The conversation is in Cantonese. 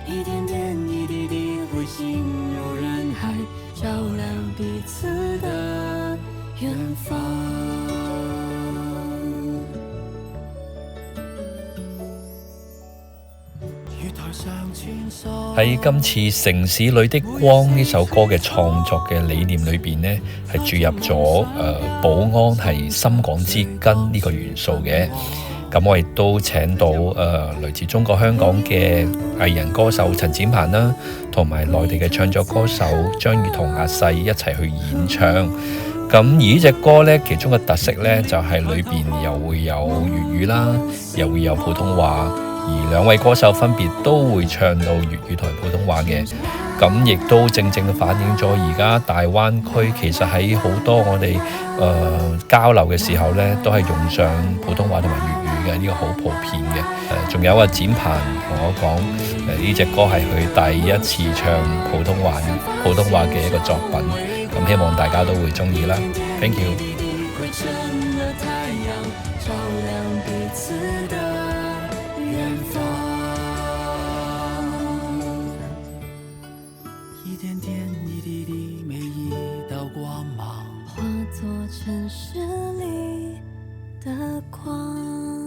一点点一滴滴会心入人海，照亮彼此的远方。喺今次城市裏的光呢首歌嘅創作嘅理念裏邊呢，係注入咗保安係深港之根呢個元素嘅。咁我亦都請到來自中國香港嘅藝人歌手陳展鵬啦，同埋內地嘅唱作歌手張宇同阿細一齊去演唱。咁而呢隻歌呢，其中嘅特色呢，就係裏邊又會有粵語啦，又會有普通話。而兩位歌手分別都會唱到粵語同普通話嘅，咁亦都正正反映咗而家大灣區其實喺好多我哋交流嘅時候呢，都係用上普通話同埋粵語嘅，呢個好普遍嘅。仲有展鵬同我講，呢隻歌係佢第一次唱普通話嘅一個作品，咁希望大家都會鍾意啦。Thank you。一点点一滴滴，每一道光芒化作城市里的光。